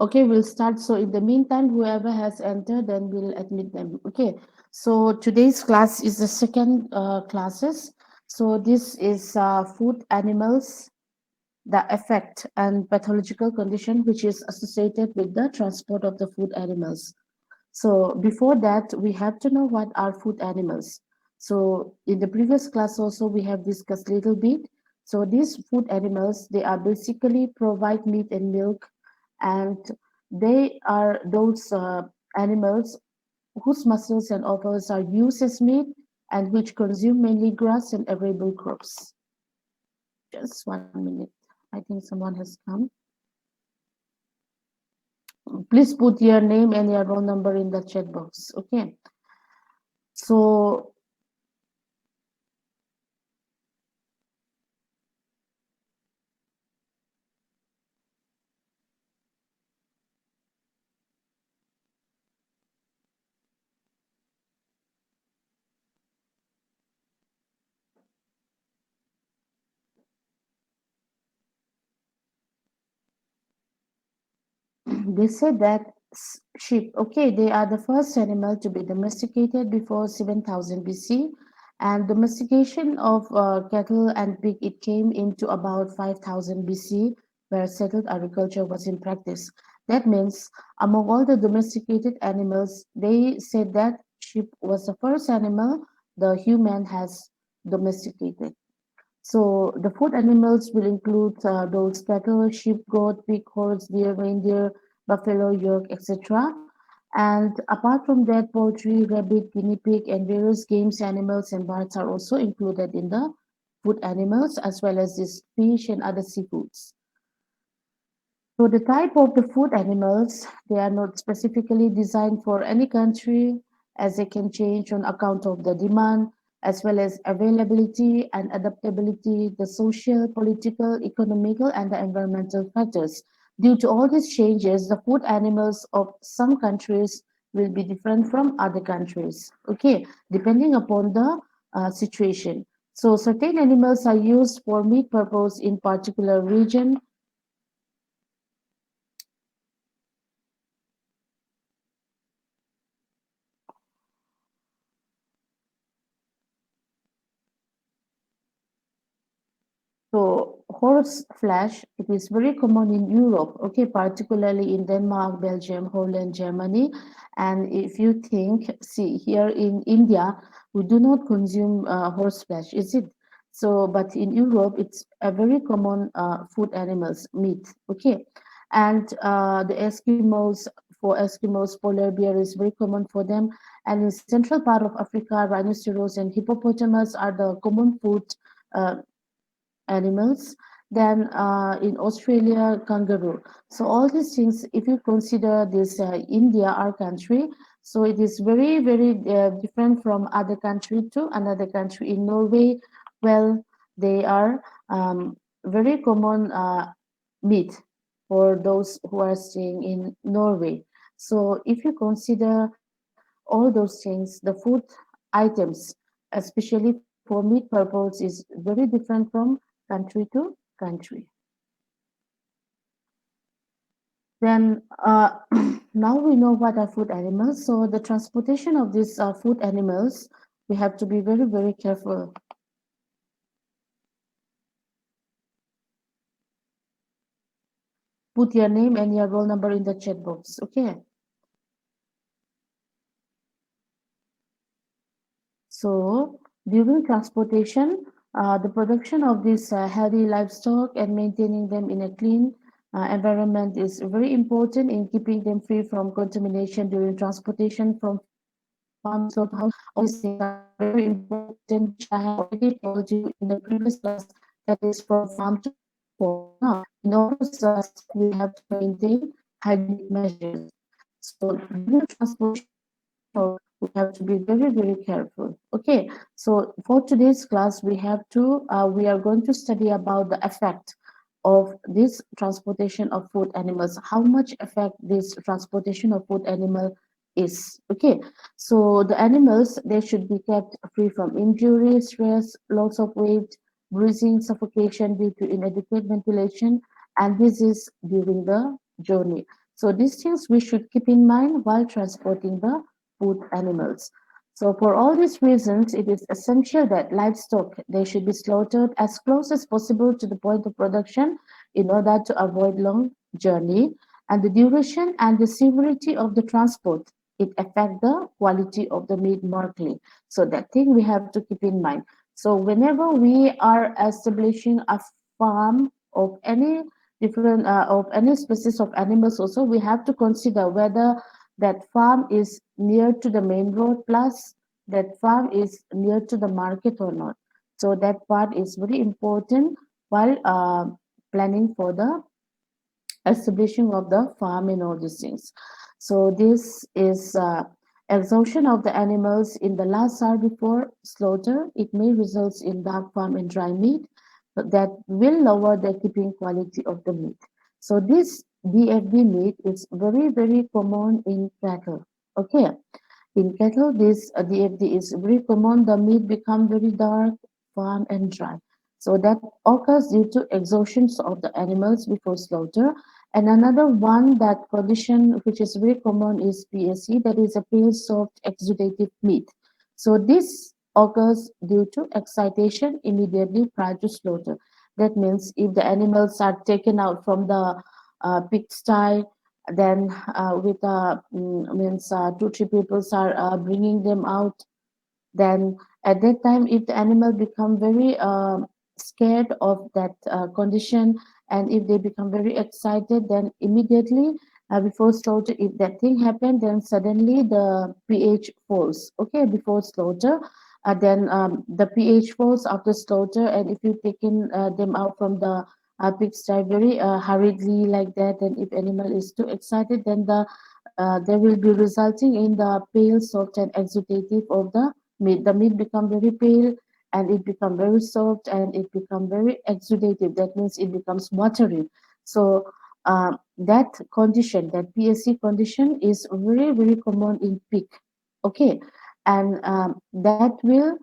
Okay, we'll start. So in the meantime, whoever has entered, then we'll admit them. Okay. So today's class is the second classes. So this is food animals, the effect and pathological condition which is associated with the transport of the food animals. So before that, we have to know what are food animals. So in the previous class also we have discussed little bit. So these food animals, they are basically provide meat and milk, and they are those animals whose muscles and offals are used as meat and which consume mainly grass and arable crops. Just 1 minute. I think someone has come. Please put your name and your roll number in the chat box. Okay. So they said that sheep, okay, they are the first animal to be domesticated before 7000 BC, and domestication of cattle and pig it came into about 5000 BC, where settled agriculture was in practice. That means among all the domesticated animals, they said that sheep was the first animal the human has domesticated. So the food animals will include those cattle, sheep, goat, pig, horse, deer, reindeer, buffalo, yak, etc. And apart from that, poultry, rabbit, guinea pig, and various games, animals, and birds are also included in the food animals, as well as this fish and other seafoods. So the type of the food animals, they are not specifically designed for any country, as they can change on account of the demand, as well as availability and adaptability, the social, political, economical, and the environmental factors. Due to all these changes, the food animals of some countries will be different from other countries, okay, depending upon the situation. So certain animals are used for meat purpose in particular region. So horse flesh, it is very common in Europe, okay, particularly in Denmark, Belgium, Holland, Germany. And if you think, see, here in India, we do not consume horse flesh, is it? So, but in Europe, it's a very common food animals, meat, okay. And the Eskimos, for Eskimos, polar bear is very common for them. And in central part of Africa, rhinoceros and hippopotamus are the common food uh, animals. Then in Australia, kangaroo. So all these things, if you consider this India, our country, so it is very, very different from other country to another country. In Norway, well, they are very common meat for those who are staying in Norway. So if you consider all those things, the food items, especially for meat purpose, is very different from country to country. Then now we know what are food animals. So the transportation of these food animals, we have to be very, very careful. Put your name and your roll number in the chat box. Okay. So during transportation, the production of this healthy livestock and maintaining them in a clean environment is very important in keeping them free from contamination during transportation from farm to slaughterhouse. All these things are very, very important, which I have already told you in the previous class, that is from farm to fork. Now, in all those steps, we have to maintain hygienic measures. So during transportation also, we have to be very, very careful. Okay, so for today's class, we are going to study about the effect of this transportation of food animals, how much effect this transportation of food animal is. Okay, so the animals, they should be kept free from injury, stress, loss of weight, bruising, suffocation due to inadequate ventilation, and this is during the journey. So these things we should keep in mind while transporting the food animals. So for all these reasons, it is essential that livestock they should be slaughtered as close as possible to the point of production in order to avoid long journey. And the duration and the severity of the transport it affect the quality of the meat markedly. So that thing we have to keep in mind. So whenever we are establishing a farm of any different of any species of animals, also we have to consider whether that farm is near to the main road plus that farm is near to the market or not. So that part is very important while planning for the establishing of the farm and all these things. So this is exhaustion of the animals in the last hour before slaughter. It may result in dark farm and dry meat that will lower the keeping quality of the meat. So this DFD meat is very common in cattle. Okay, in cattle, this DFD is very common. The meat become very dark, firm, and dry. So that occurs due to exhaustions of the animals before slaughter. And another one that condition which is very common is PSC, that is a pale soft exudative meat. So this occurs due to excitation immediately prior to slaughter. That means if the animals are taken out from the pigsty, then with means two three people are bringing them out, then at that time if the animal become very scared of that condition, and if they become very excited, then immediately before slaughter, if that thing happened, then suddenly the pH falls, okay, before slaughter. Then the pH falls after slaughter, and if you taken them out from the pigsty very hurriedly like that, and if animal is too excited, then they will be resulting in the pale soft and exudative of the meat. The meat become very pale, and it become very soft, and it become very exudative. That means it becomes watery. So that condition, that PSC condition, is very common in pig. Okay, and that will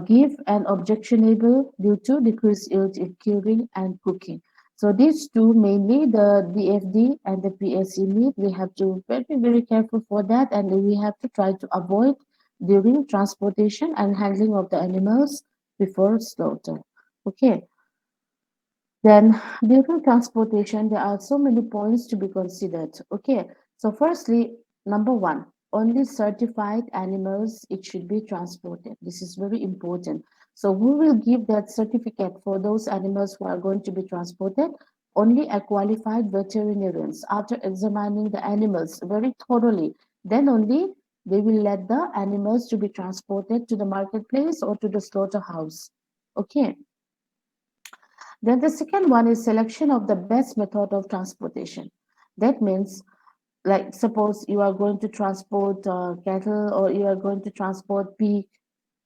give an objectionable due to decreased yield in curing and cooking. So these two, mainly the DFD and the PSC meat, we have to be very careful for that, and we have to try to avoid during transportation and handling of the animals before slaughter. Okay, then during transportation, there are so many points to be considered. Okay, so firstly, number one, only certified animals it should be transported. This is very important. So who will give that certificate for those animals who are going to be transported? Only a qualified veterinarians. After examining the animals very thoroughly, then only they will let the animals to be transported to the marketplace or to the slaughterhouse. Okay. Then the second one is selection of the best method of transportation. That means, like suppose you are going to transport cattle, or you are going to transport pig,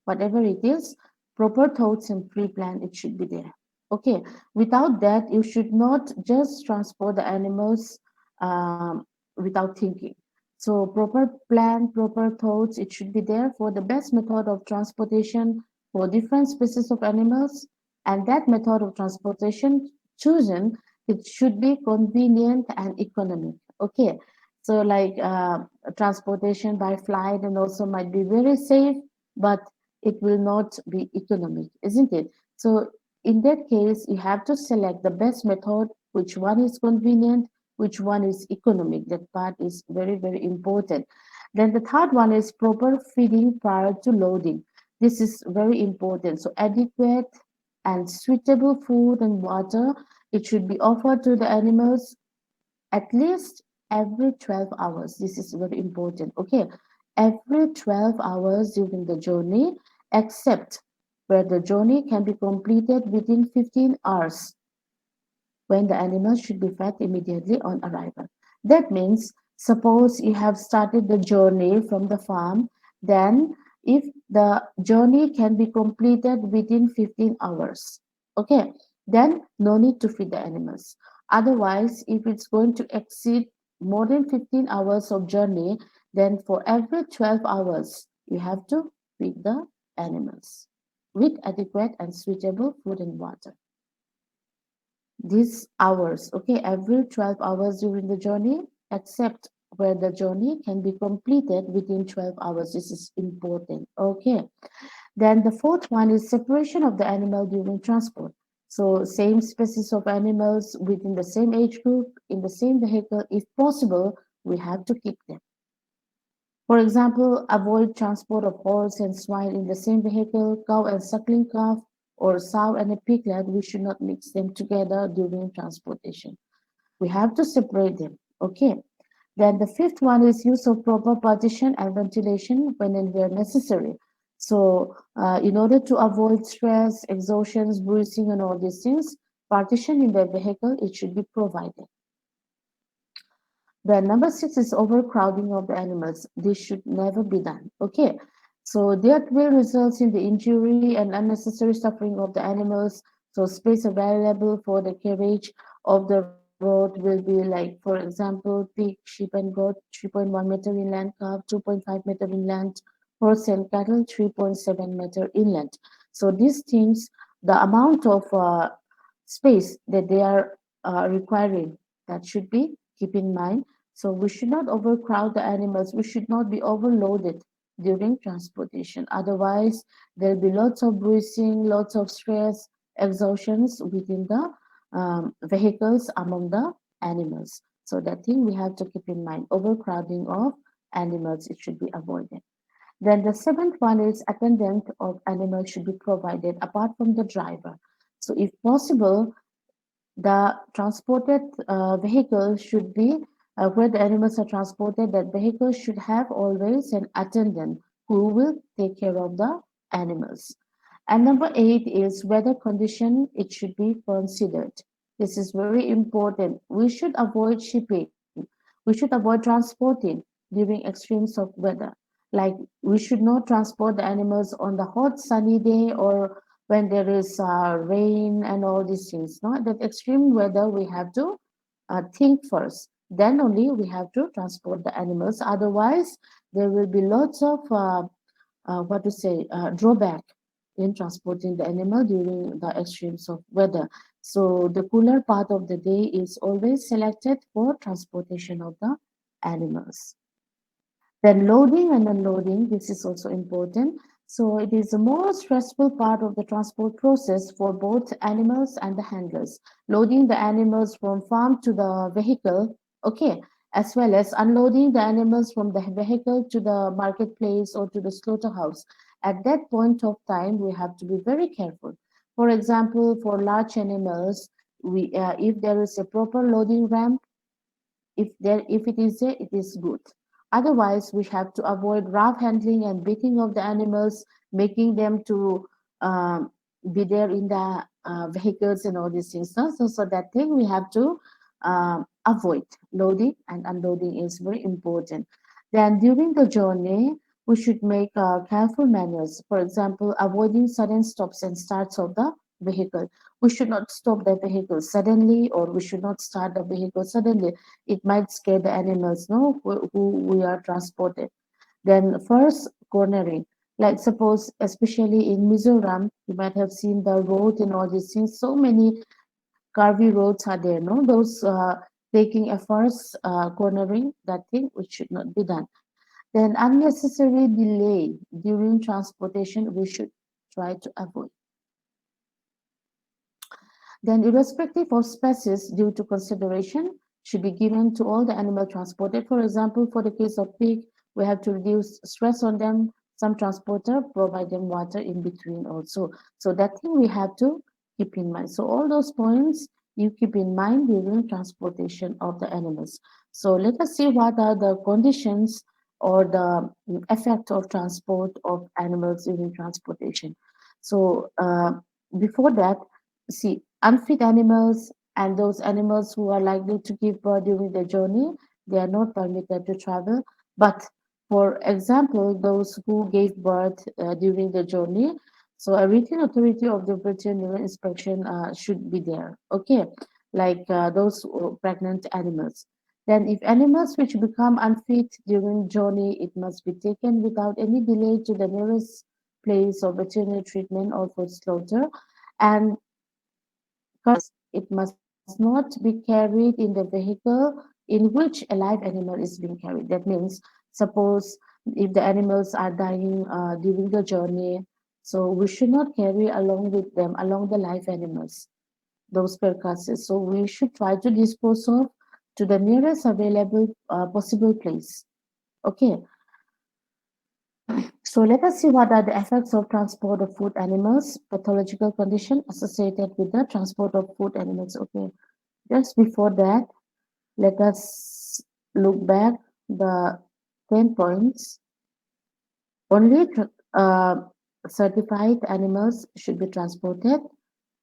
whatever it is, proper thoughts and pre-plan it should be there. Okay, without that, you should not just transport the animals without thinking. So proper plan, proper thoughts, it should be there for the best method of transportation for different species of animals, and that method of transportation chosen, it should be convenient and economic. Okay, so like transportation by flight and also might be very safe, but it will not be economic, isn't it? So in that case, you have to select the best method, which one is convenient, which one is economic. That part is very important. Then the third one is proper feeding prior to loading. This is very important. So adequate and suitable food and water, it should be offered to the animals at least every 12 hours. This is very important. Okay, every 12 hours during the journey, except where the journey can be completed within 15 hours, when the animal should be fed immediately on arrival. That means, suppose you have started the journey from the farm, then if the journey can be completed within 15 hours, okay, then no need to feed the animals. Otherwise, if it's going to exceed more than 15 hours of journey, then for every 12 hours, you have to feed the animals with adequate and suitable food and water. These hours, okay, every 12 hours during the journey, except where the journey can be completed within 12 hours. This is important. Okay. Then the fourth one is separation of the animal during transport. So same species of animals within the same age group in the same vehicle, if possible, we have to keep them. For example, avoid transport of horse and swine in the same vehicle, cow and suckling calf, or sow and a piglet. We should not mix them together during transportation. We have to separate them. Okay. Then the fifth one is use of proper partition and ventilation when and where necessary. So, in order to avoid stress, exhaustions, bruising, and all these things, partition in the vehicle it should be provided. The number six is overcrowding of the animals. This should never be done. Okay. So that will result in the injury and unnecessary suffering of the animals. So space available for the carriage of the road will be like, for example, pig, sheep and goat, 3.1 meter inland, calf, 2.5 meter inland, horse and cattle, 3.7 meter inland. So these things, the amount of space that they are requiring, that should be keep in mind. So we should not overcrowd the animals. We should not be overloaded during transportation. Otherwise, there'll be lots of bruising, lots of stress, exhaustions within the vehicles among the animals. So that thing we have to keep in mind. Overcrowding of animals, it should be avoided. Then the seventh one is attendant of animals should be provided apart from the driver. So if possible, the transported vehicle should be where the animals are transported. That vehicle should have always an attendant who will take care of the animals. And number eight is weather condition. It should be considered. This is very important. We should avoid shipping. We should avoid transporting during extremes of weather. Like we should not transport the animals on the hot sunny day or when there is rain and all these things. No, that extreme weather we have to think first. Then only we have to transport the animals. Otherwise, there will be lots of what to say drawback in transporting the animal during the extremes of weather. So the cooler part of the day is always selected for transportation of the animals. Then loading and unloading, this is also important. So it is the most stressful part of the transport process for both animals and the handlers. Loading the animals from farm to the vehicle, okay, as well as unloading the animals from the vehicle to the marketplace or to the slaughterhouse. At that point of time, we have to be very careful. For example, for large animals, if there is a proper loading ramp, if it is there, it is good. Otherwise, we have to avoid rough handling and beating of the animals, making them to be there in the vehicles and all these things. No? So that thing we have to avoid. Loading and unloading is very important. Then during the journey, we should make careful manners. For example, avoiding sudden stops and starts of the vehicle. We should not stop the vehicle suddenly, or we should not start the vehicle suddenly. It might scare the animals, no, who we are transported. Then first cornering, like suppose especially in Mizoram, you might have seen the road and all these things. So many curvy roads are there, no? Those taking a first cornering, that thing which should not be done. Then unnecessary delay during transportation, we should try to avoid. Then irrespective of species due to consideration should be given to all the animal transported. For example, for the case of pig, we have to reduce stress on them. Some transporter provide them water in between also. So that thing we have to keep in mind. So all those points you keep in mind during transportation of the animals. So let us see what are the conditions or the effect of transport of animals during transportation. So before that, see, unfit animals and those animals who are likely to give birth during the journey, they are not permitted to travel. But for example, those who gave birth during the journey, so a written authority of the veterinary inspection should be there. Okay, like those pregnant animals. Then, if animals which become unfit during journey, it must be taken without any delay to the nearest place of veterinary treatment or for slaughter. And it must not be carried in the vehicle in which a live animal is being carried. That means, suppose if the animals are dying during the journey, so we should not carry along with them, along the live animals, those carcasses. So we should try to dispose of to the nearest available possible place. Okay, so let us see what are the effects of transport of food animals, pathological condition associated with the transport of food animals. Okay, just before that, let us look back the 10 points. Only certified animals should be transported.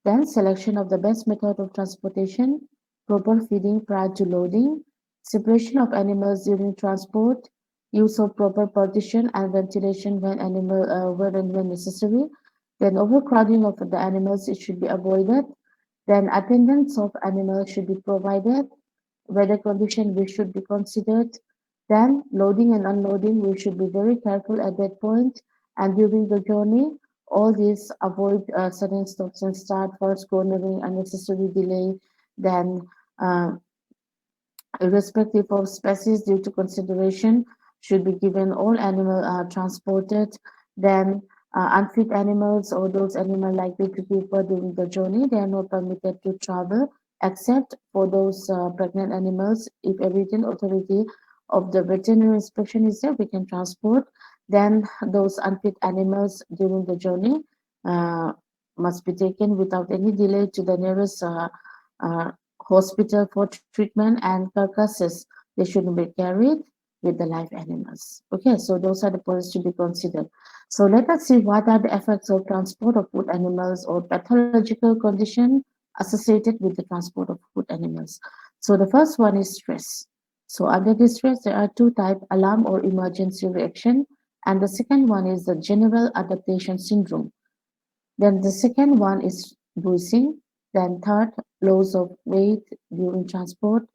Then selection of the best method of transportation, proper feeding prior to loading, separation of animals during transport, use of proper partition and ventilation when necessary. Then overcrowding of the animals it should be avoided. Then attendance of animals should be provided. Weather condition we should be considered. Then loading and unloading we should be very careful at that point. And during the journey, all these avoid sudden stops and start, first cornering, unnecessary delay, then uh, irrespective of species due to consideration should be given. All animals are transported. Then unfit animals or those animals likely to give birth during the journey, they are not permitted to travel except for those pregnant animals. If a written authority of the veterinary inspection is there, we can transport. Then those unfit animals during the journey uh, must be taken without any delay to the nearest uh, hospital for treatment, and carcasses they shouldn't be carried with the live animals. Okay, so those are the points to be considered. So let us see what are the effects of transport of food animals or pathological condition associated with the transport of food animals. So the first one is stress. So under this stress, there are two types, alarm or emergency reaction, and the second one is the general adaptation syndrome. Then the second one is bruising. Then third, loss of weight during transport.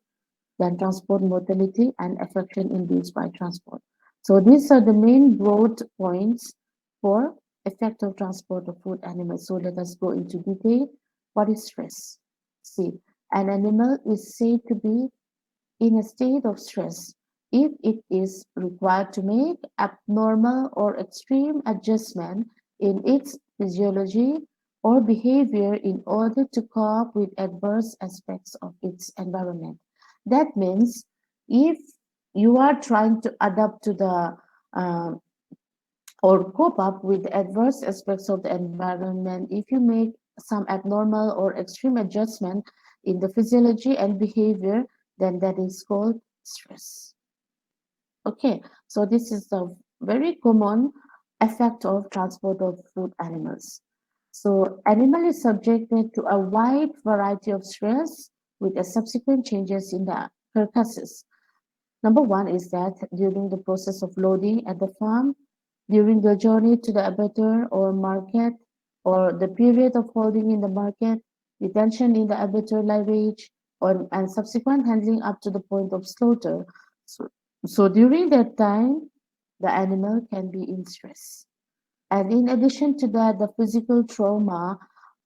Then transport mortality and affection induced by transport. So these are the main broad points for effect of transport of food animals. So let us go into detail. What is stress? See, an animal is said to be in a state of stress if it is required to make abnormal or extreme adjustment in its physiology or behavior in order to cope with adverse aspects of its environment. That means if you are trying to adapt to the uh, or cope up with the adverse aspects of the environment, if you make some abnormal or extreme adjustment in the physiology and behavior, then that is called stress. Okay, so this is the very common effect of transport of food animals. So animal is subjected to a wide variety of stress with a subsequent changes in the carcasses. Number one is that during the process of loading at the farm, during the journey to the abattoir or market, or the period of holding in the market, detention in the abattoir lavage, or and subsequent handling up to the point of slaughter. So, so during that time, the animal can be in stress. And in addition to that, the physical trauma,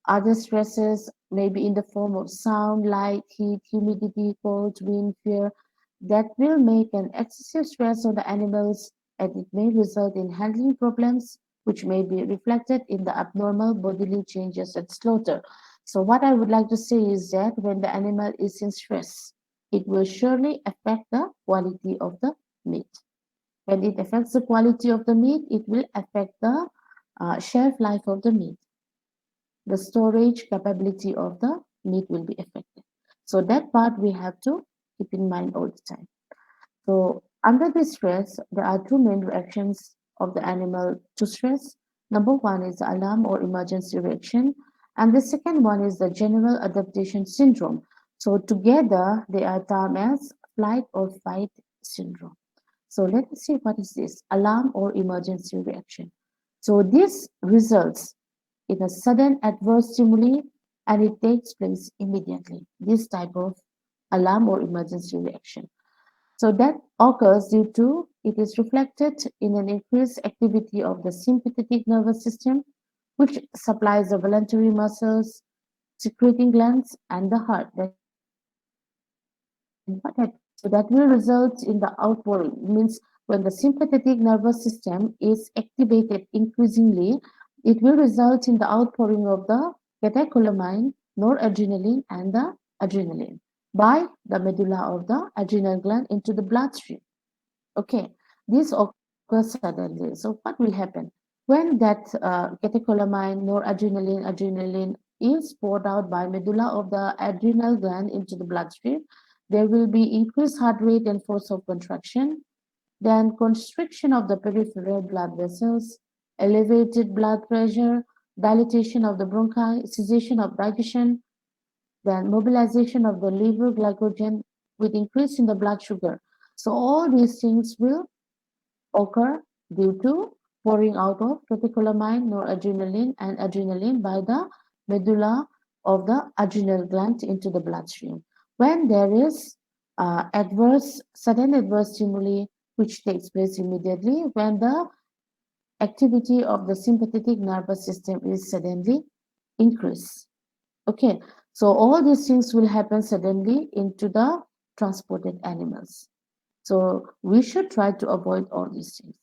other stresses may be in the form of sound, light, heat, humidity, cold, wind, fear, that will make an excessive stress on the animals, and it may result in handling problems, which may be reflected in the abnormal bodily changes at slaughter. So what I would like to say is that when the animal is in stress, it will surely affect the quality of the meat. When it affects the quality of the meat, it will affect the shelf life of the meat. The storage capability of the meat will be affected. So that part we have to keep in mind all the time. So under this stress, there are two main reactions of the animal to stress. Number one is the alarm or emergency reaction, and the second one is the general adaptation syndrome. So together they are termed as flight or fight syndrome. So let us see what is this alarm or emergency reaction. So this results in a sudden adverse stimuli and it takes place immediately. This type of alarm or emergency reaction. So that occurs due to it is reflected in an increased activity of the sympathetic nervous system, which supplies the voluntary muscles, secreting glands, and the heart. Then what happens? So that will result in the outpouring, means when the sympathetic nervous system is activated increasingly, it will result in the outpouring of the catecholamine, noradrenaline, and the adrenaline by the medulla of the adrenal gland into the bloodstream. Okay, this occurs suddenly. So what will happen? When that catecholamine, noradrenaline, adrenaline is poured out by medulla of the adrenal gland into the bloodstream, there will be increased heart rate and force of contraction, then constriction of the peripheral blood vessels, elevated blood pressure, dilatation of the bronchi, cessation of digestion, then mobilization of the liver glycogen with increase in the blood sugar. So all these things will occur due to pouring out of catecholamine, noradrenaline, and adrenaline by the medulla of the adrenal gland into the bloodstream. When there is sudden adverse stimuli, which takes place immediately when the activity of the sympathetic nervous system is suddenly increased. Okay, so all these things will happen suddenly into the transported animals. So we should try to avoid all these things.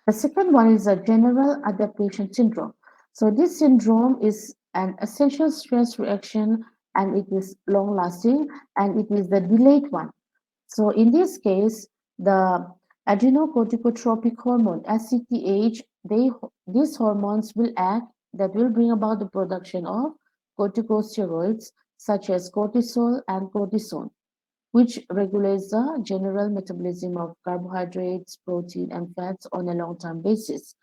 The second one is a general adaptation syndrome. So this syndrome is an essential stress reaction and it is long lasting and it is the delayed one. So in this case, the adrenocorticotropic hormone, ACTH, these hormones will act that will bring about the production of corticosteroids such as cortisol and cortisone, which regulates the general metabolism of carbohydrates, protein, and fats on a long-term basis.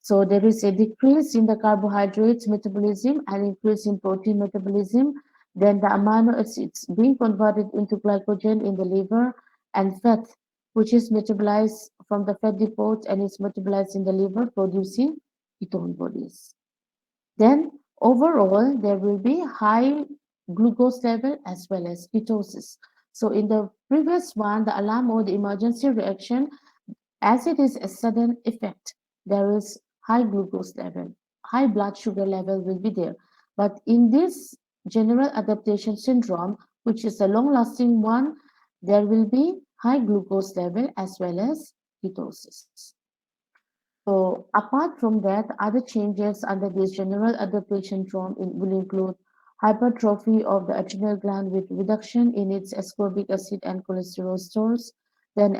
So there is a decrease in the carbohydrates metabolism and increase in protein metabolism. Then the amino acids being converted into glycogen in the liver and fat, which is metabolized from the fat depot and is metabolized in the liver, producing ketone bodies. Then overall, there will be high glucose level as well as ketosis. So in the previous one, the alarm or the emergency reaction, as it is a sudden effect, there is high glucose level, high blood sugar level will be there. But in this general adaptation syndrome, which is a long-lasting one, there will be high glucose level as well as ketosis. So apart from that, other changes under this general adaptation syndrome will include hypertrophy of the adrenal gland with reduction in its ascorbic acid and cholesterol stores, then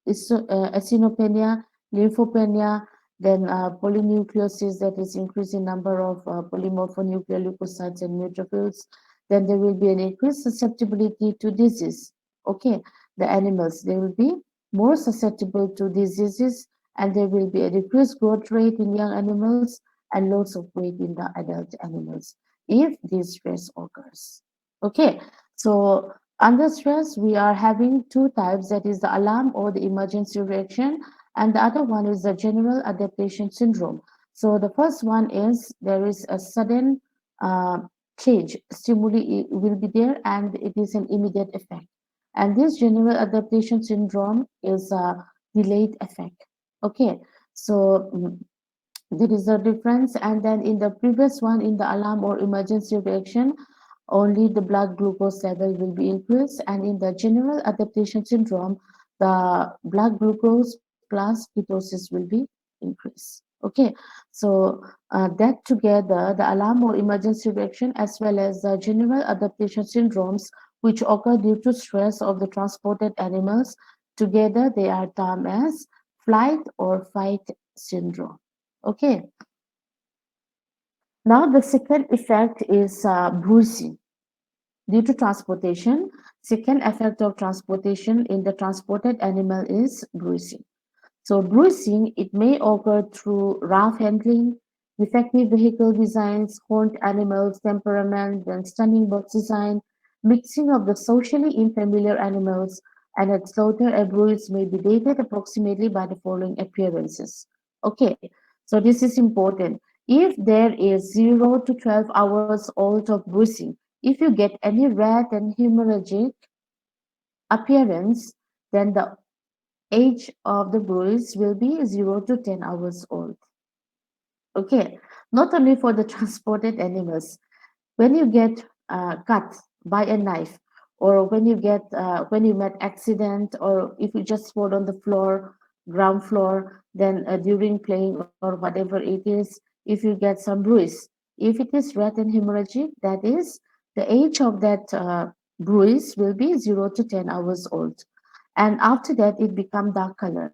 acinopenia, lymphopenia, then polynucleosis, that is increasing number of polymorphonuclear leukocytes and neutrophils. Then there will be an increased susceptibility to disease. Okay, the animals, they will be more susceptible to diseases and there will be a decreased growth rate in young animals and loss of weight in the adult animals if this stress occurs. Okay, so under stress, we are having two types, that is the alarm or the emergency reaction, and the other one is the general adaptation syndrome. So the first one is there is a sudden uh, change, stimuli will be there, and it is an immediate effect. And this general adaptation syndrome is a delayed effect. Okay, so there is a difference, and then in the previous one, in the alarm or emergency reaction, only the blood glucose level will be increased, and in the general adaptation syndrome, the blood glucose plus ketosis will be increased. Okay, so that together, the alarm or emergency reaction, as well as the general adaptation syndromes, which occur due to stress of the transported animals, together they are termed as flight or fight syndrome. Okay, now the second effect is bruising. Due to transportation, second effect of transportation in the transported animal is bruising. So bruising, it may occur through rough handling, defective vehicle designs, horned animals, temperament, then stunning box design, mixing of the socially unfamiliar animals, and at slaughter a bruise may be dated approximately by the following appearances. Okay, so this is important. If there is 0 to 12 hours old of bruising, if you get any red and hemorrhagic appearance, then the age of the bruise will be 0 to 10 hours old. Okay, not only for the transported animals. When you get cut by a knife or when you get when you met accident, or if you just fall on the floor, ground floor, then during playing or whatever it is, if you get some bruise, if it is red and hemorrhagic, that is the age of that bruise will be 0 to 10 hours old, and after that it become dark color.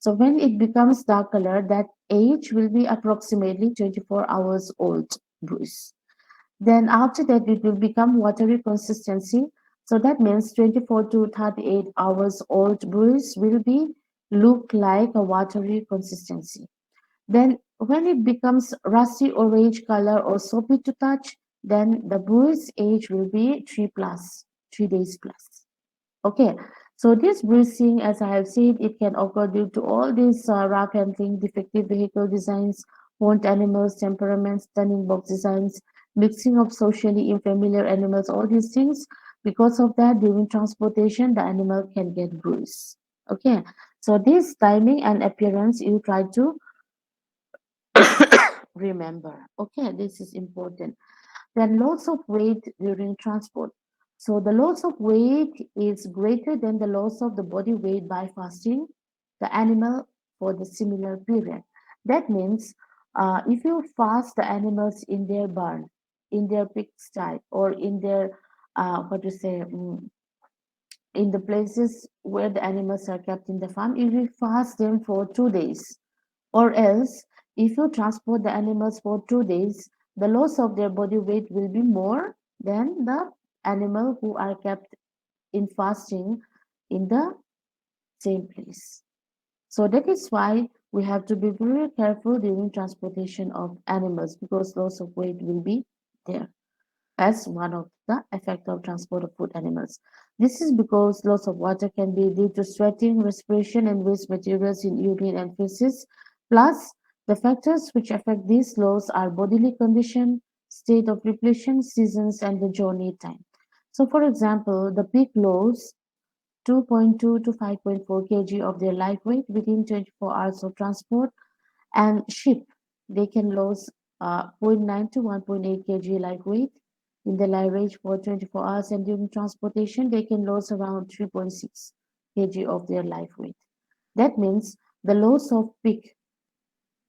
So when it becomes dark color, that age will be approximately 24 hours old bruise. Then after that, it will become watery consistency. So that means 24 to 38 hours old bruise will be look like a watery consistency. Then when it becomes rusty orange color or soapy to touch, then the bruise age will be 3 plus, 3 days plus. Okay, so this bruising, as I have said, it can occur due to all these rough handling, defective vehicle designs, horned animals, temperaments, stunning box designs, mixing of socially unfamiliar animals, all these things. Because of that, during transportation, the animal can get bruised. Okay, so this timing and appearance you try to remember. Okay, this is important. Then loss of weight during transport. So the loss of weight is greater than the loss of the body weight by fasting the animal for the similar period. That means if you fast the animals in their barn, in their pigsty, or in their what to say, in the places where the animals are kept in the farm, if you fast them for 2 days, or else, if you transport the animals for 2 days, the loss of their body weight will be more than the animal who are kept in fasting in the same place. So that is why we have to be very careful during transportation of animals, because loss of weight will be there as one of the effect of transport of food animals. This is because loss of water can be due to sweating, respiration, and waste materials in urine and feces. Plus, the factors which affect these loss are bodily condition, state of repletion, seasons, and the journey time. So, for example, the pig loss 2.2 to 5.4 kg of their life weight within 24 hours of transport, and sheep, they can lose zero point 0.9 to 1.8 kg live weight in the live range for 24 hours, and during transportation, they can lose around 3.6 kg of their live weight. That means the loss of pig,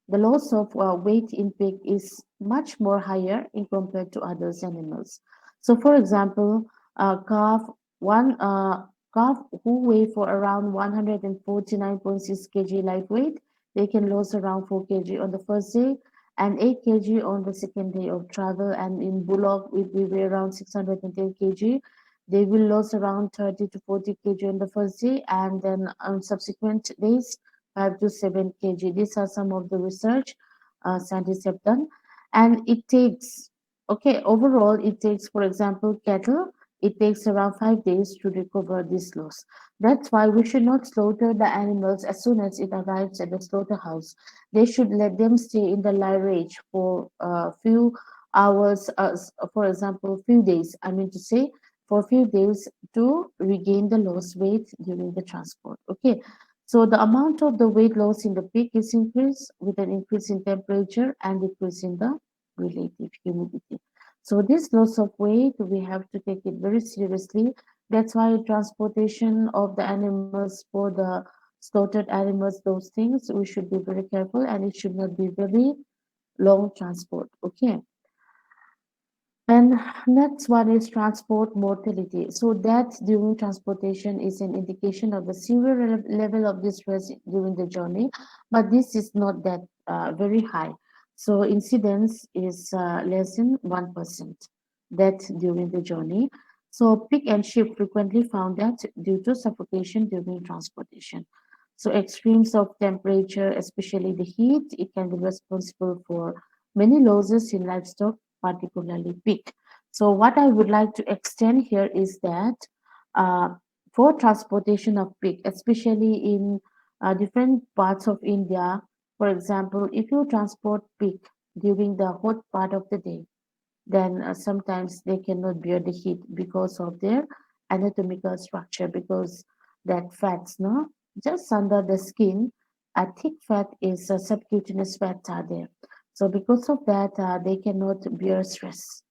the loss of weight in pig is much more higher in compared to other animals. So, for example, calf, one calf who weigh for around 149.6 kg live weight, they can lose around 4 kg on the first day and 8 kg on the second day of travel. And in bullock, if we weigh around 610 kg, they will lose around 30 to 40 kg on the first day, and then on subsequent days 5 to 7 kg. These are some of the research scientists have done. And it takes, okay, overall, it takes, for example, cattle, it takes around 5 days to recover this loss. That's why we should not slaughter the animals as soon as it arrives at the slaughterhouse. They should let them stay in the lairage for a few hours, for example, few days, I mean to say, for a few days to regain the lost weight during the transport. Okay, so the amount of the weight loss in the peak is increased with an increase in temperature and decrease in the relative humidity. So this loss of weight, we have to take it very seriously. That's why transportation of the animals for the slaughtered animals, those things, we should be very careful, and it should not be very long transport. Okay. And next one is transport mortality. So that during transportation is an indication of the severe level of distress during the journey, but this is not that very high. So incidence is less than 1% death during the journey. So pig and sheep frequently found that due to suffocation during transportation. So extremes of temperature, especially the heat, it can be responsible for many losses in livestock, particularly pig. So what I would like to extend here is that uh, for transportation of pig, especially in different parts of India, for example, if you transport pig during the hot part of the day, then sometimes they cannot bear the heat because of their anatomical structure, because that fats, no, just under the skin, a thick fat is subcutaneous fats are there. So because of that, they cannot bear stress.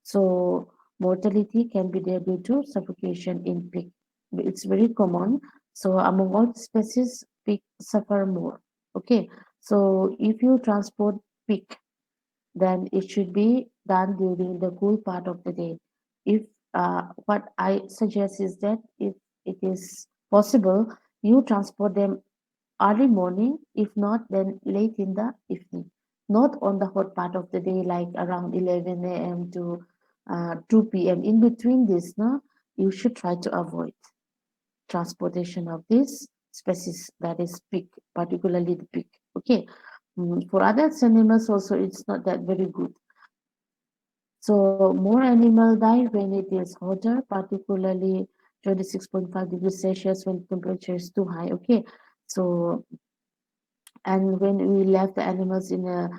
So mortality can be there due to suffocation in pig. It's very common. So among all species, pig suffer more. Okay, so if you transport pig, then it should be done during the cool part of the day. If what I suggest is that if it is possible, you transport them early morning, if not, then late in the evening. Not on the hot part of the day, like around 11 a.m. to 2 p.m. In between this, no, you should try to avoid transportation of this species that is pig, particularly the pig. Okay. For other animals also, it's not that very good. So more animal die when it is hotter, particularly 26.5 degrees Celsius when temperature is too high. Okay. So and when we left the animals in a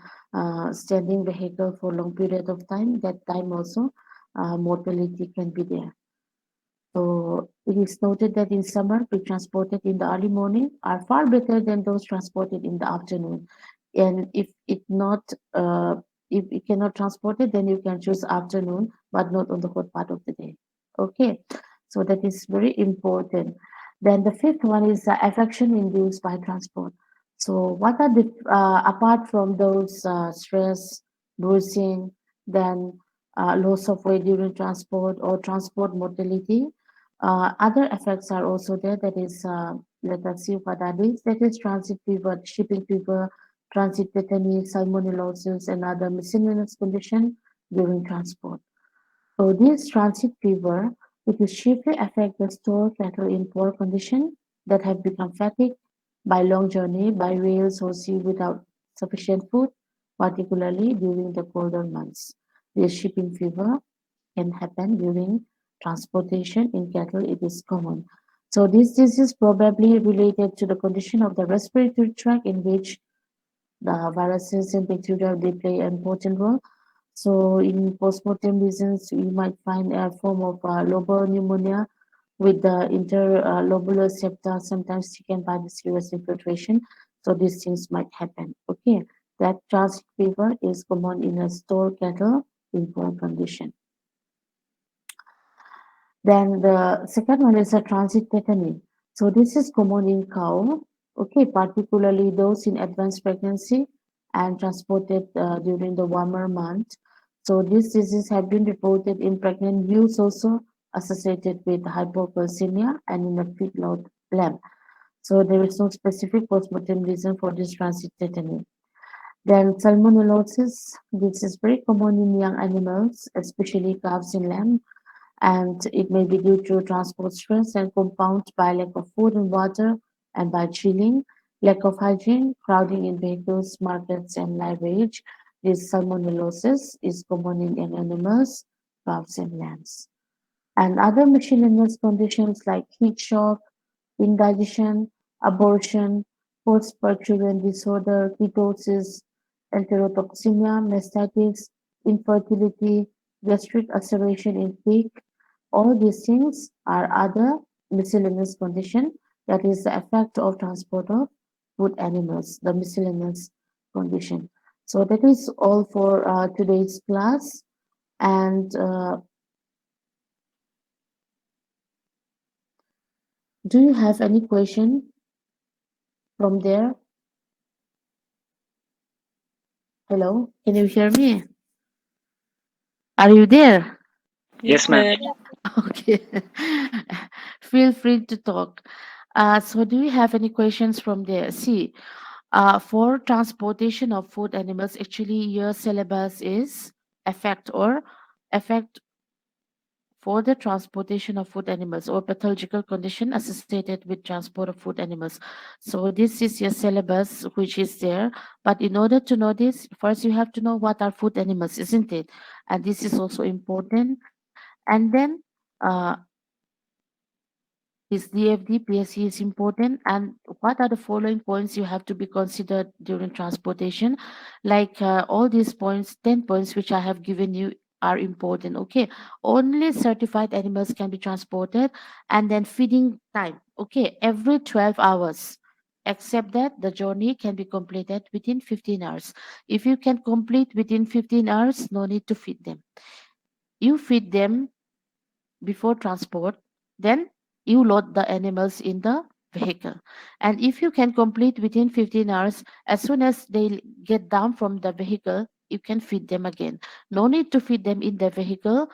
standing vehicle for long period of time, that time also mortality can be there. So it is noted that in summer, pig transported in the early morning are far better than those transported in the afternoon. And uh, if it cannot transport it, then you can choose afternoon, but not on the hot part of the day. Okay, so that is very important. Then the fifth one is affection induced by transport. So what are the apart from those stress, bruising, then loss of weight during transport or transport mortality? Other effects are also there. That is, let us see what that is. That is transit fever, shipping fever, transit tetany, salmonellosis, and other miscellaneous condition during transport. So this transit fever, it will chiefly affect the store cattle in poor condition that have become fatigued by long journey by rails or sea without sufficient food, particularly during the colder months. This shipping fever can happen during transportation in cattle. It is common. So this disease is probably related to the condition of the respiratory tract in which the viruses and bacteria they play an important role. So in postmortem lesions, you might find a form of lobar pneumonia with the interlobular septa, sometimes thickened by the serous infiltration. So these things might happen. Okay, that Charles fever is common in a store cattle in poor condition. Then the second one is a transit tetany. So this is common in cow, okay, particularly those in advanced pregnancy and transported during the warmer month. So this disease have been reported in pregnant ewes also associated with hypocalcemia and in a feedlot lamb. So there is no specific postmortem reason for this transit tetany. Then salmonellosis, this is very common in young animals, especially calves and lamb, and it may be due to transport stress and compounded by lack of food and water and by chilling, lack of hygiene, crowding in vehicles, markets, and live age. This salmonellosis is common in young animals, calves, and lambs. And other miscellaneous conditions like heat shock, indigestion, abortion, post-parturient disorder, ketosis, enterotoxemia, mastitis, infertility, gastric ulceration in pig. All these things are other miscellaneous condition that is the effect of transport of food animals, the miscellaneous condition. So that is all for today's class. And do you have any question from there? Hello, can you hear me? Are you there? Yes, Yes, ma'am. ma'am. Okay. Feel free to talk. So do you have any questions from there? See, for transportation of food animals, actually your syllabus is effect or effect for the transportation of food animals or pathological condition associated with transport of food animals. So this is your syllabus which is there. But in order to know this, first you have to know what are food animals, isn't it? And this is also important. And then uh, this DFD PSC is important. And what are the following points you have to be considered during transportation? Like all these points, 10 points which I have given you are important. Okay. Only certified animals can be transported, and then feeding time. Okay. Every 12 hours. Except that the journey can be completed within 15 hours. If you can complete within 15 hours, no need to feed them. You feed them before transport, then you load the animals in the vehicle. And if you can complete within 15 hours, as soon as they get down from the vehicle, you can feed them again. No need to feed them in the vehicle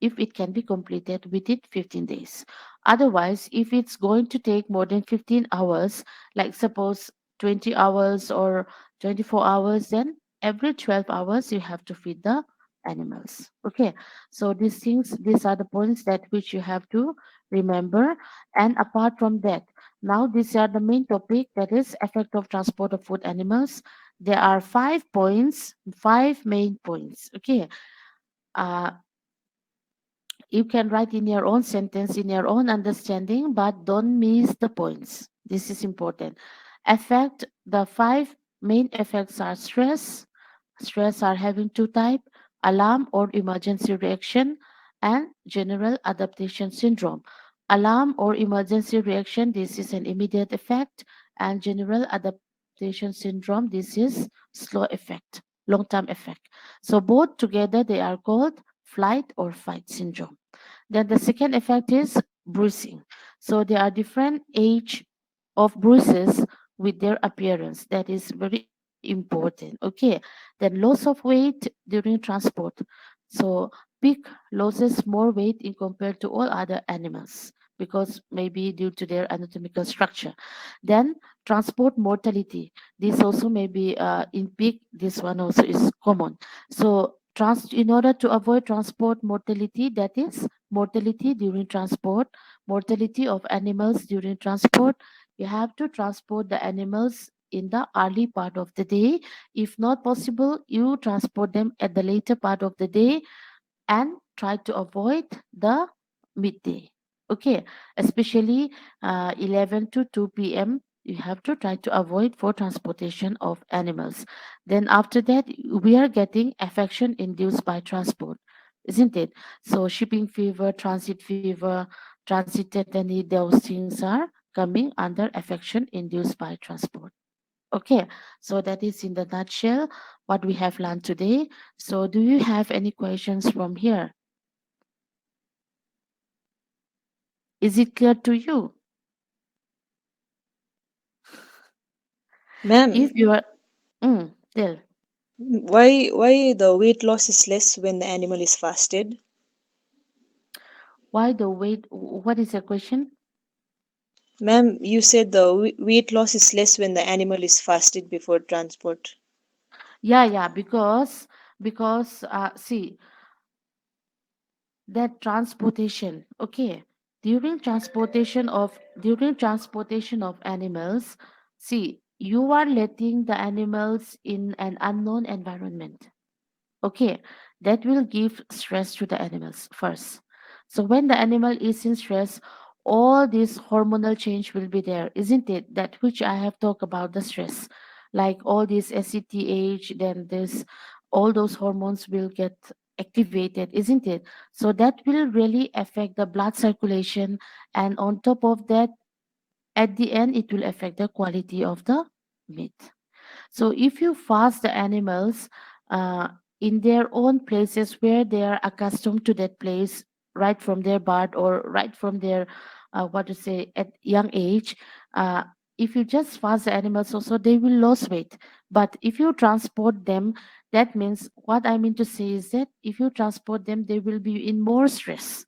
if it can be completed within 15 days. Otherwise, if it's going to take more than 15 hours, like suppose 20 hours or 24 hours, then every 12 hours you have to feed the animals. Okay, so these things, these are the points that which you have to remember. And apart from that, now these are the main topic, that is effect of transport of food animals. There are 5 points, 5 main points. Okay, uh, you can write in your own sentence, in your own understanding, but don't miss the points. This is important. Effect, the 5 main effects are stress. Stress are having two type: alarm or emergency reaction, and general adaptation syndrome. Alarm or emergency reaction, this is an immediate effect, and general adaptation syndrome, this is slow effect, long-term effect. So both together they are called flight or fight syndrome. Then the second effect is bruising. So there are different age of bruises with their appearance. That is very important. Okay. Then loss of weight during transport. So pig loses more weight in compared to all other animals because maybe due to their anatomical structure. Then transport mortality. This also may be in pig. This one also is common. So in order to avoid transport mortality, that is mortality during transport, mortality of animals during transport, you have to transport the animals in the early part of the day. If not possible, you transport them at the later part of the day and try to avoid the midday. Okay, especially 11 to 2 p.m. You have to try to avoid for transportation of animals. Then after that, we are getting affection induced by transport, isn't it? So shipping fever, transit tetany, those things are coming under affection induced by transport. Okay, so that is in the nutshell what we have learned today. So, do you have any questions from here? Is it clear to you? Ma'am, If you are, tell why the weight loss is less when the animal is fasted? why the weight? What is your question? Ma'am, you said the weight loss is less when the animal is fasted before transport. Yeah, yeah, because see that transportation. Okay, during transportation of animals, see you are letting the animals in an unknown environment. Okay, that will give stress to the animals first. So when the animal is in stress, all this hormonal change will be there, isn't it? That which I have talked about the stress, like all this ACTH, then this, all those hormones will get activated, isn't it? So that will really affect the blood circulation, and on top of that, at the end, it will affect the quality of the meat. So if you fast the animals uh, in their own places where they are accustomed to that place, right from their birth or right from their what to say at young age, uh, if you just fast the animals, also they will lose weight. But if you transport them, that means what I mean to say is that if you transport them, they will be in more stress.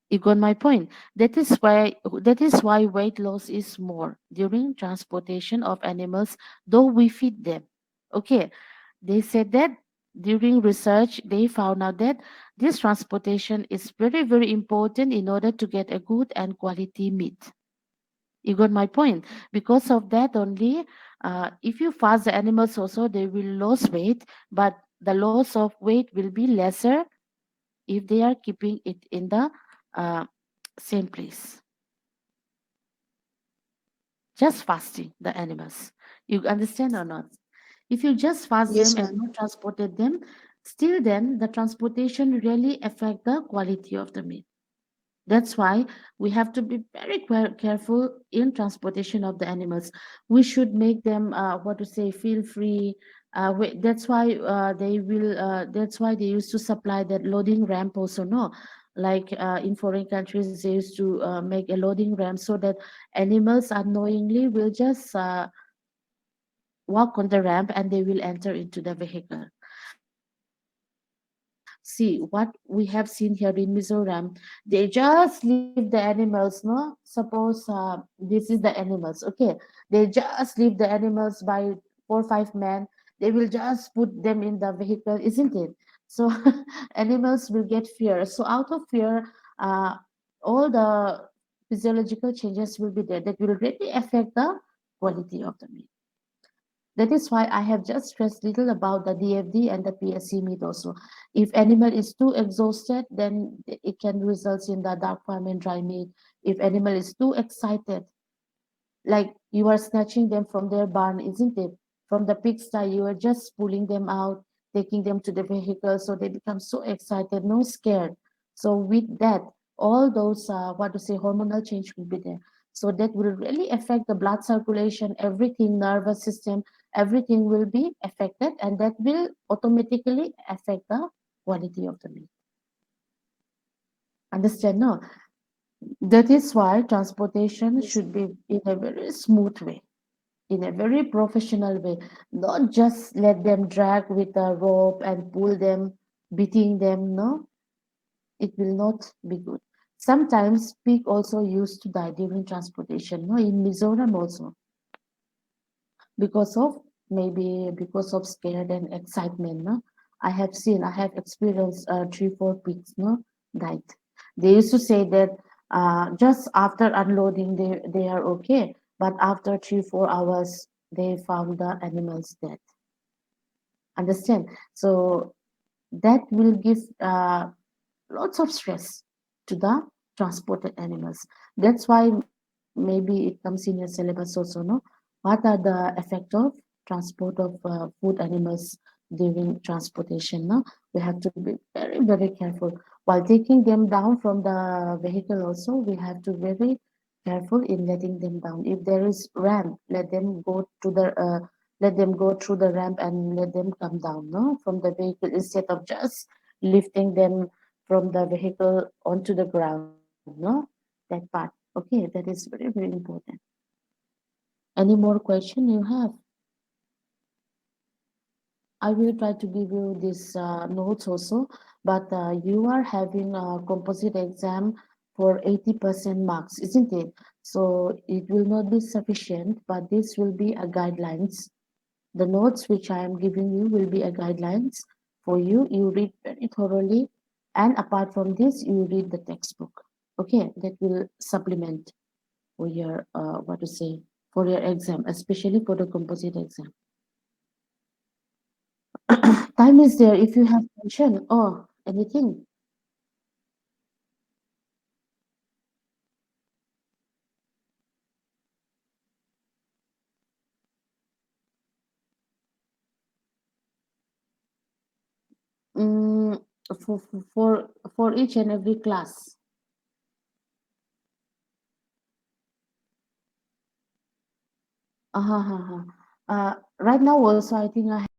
You got my point. That is why weight loss is more during transportation of animals, though we feed them. Okay. They said that during research they found out that this transportation is very, very important in order to get a good and quality meat. You got my point. Because of that only, if you fast the animals also, they will lose weight, but the loss of weight will be lesser if they are keeping it in the uh, same place, just fasting the animals. You understand or not? If you just fast Yes, them and ma'am. not transported them, still then the transportation really affect the quality of the meat. That's why we have to be very careful in transportation of the animals. We should make them what to say feel free. That's why they will. That's why they used to supply that loading ramp also. No, Like in foreign countries, they used to make a loading ramp so that animals unknowingly will just walk on the ramp and they will enter into the vehicle. See what we have seen here in Mizoram, they just leave the animals, no? Suppose this is the animals, okay? They just leave the animals by 4 or 5 men. They will just put them in the vehicle, isn't it? So animals will get fear. So out of fear, uh, all the physiological changes will be there that will really affect the quality of the meat. That is why I have just stressed little about the DFD and the PSC meat also. If animal is too exhausted, then it can result in the dark farm and dry meat. If animal is too excited, like you are snatching them from their barn, isn't it? From the pigsty, you are just pulling them out, taking them to the vehicle, so they become so excited, no scared. So with that, all those what to say hormonal change will be there. So that will really affect the blood circulation, everything, nervous system, everything will be affected, and that will automatically affect the quality of the meat. Understand? No, that is why transportation Yes. should be in a very smooth way, in a very professional way, not just let them drag with a rope and pull them, beating them. No, it will not be good. Sometimes pig also used to die during transportation. No, in Mizoram also, because of maybe because of scared and excitement. No, I have experienced 3 4 pigs. No, died. They used to say that just after unloading they are okay, but after 3 4 hours they found the animals dead. Understand? So that will give lots of stress to the transported animals. That's why maybe it comes in your syllabus also, no? What are the effect of transport of food animals during transportation, no? We have to be very, very careful. While taking them down from the vehicle also, we have to very careful in letting them down. If there is ramp, let them go through the ramp and let them come down, no? From the vehicle instead of just lifting them from the vehicle onto the ground, no? That part. Okay, that is very, very important. Any more question you have? I will try to give you this notes also, but you are having a composite exam for 80% marks, isn't it? So it will not be sufficient, but this will be a guidelines. The notes which I am giving you will be a guidelines for you. You read very thoroughly, and apart from this, you read the textbook. Okay, that will supplement for your what to say for your exam, especially for the composite exam. Time is there. If you have question or anything, mm, for each and every class. Uh, right now also, I think I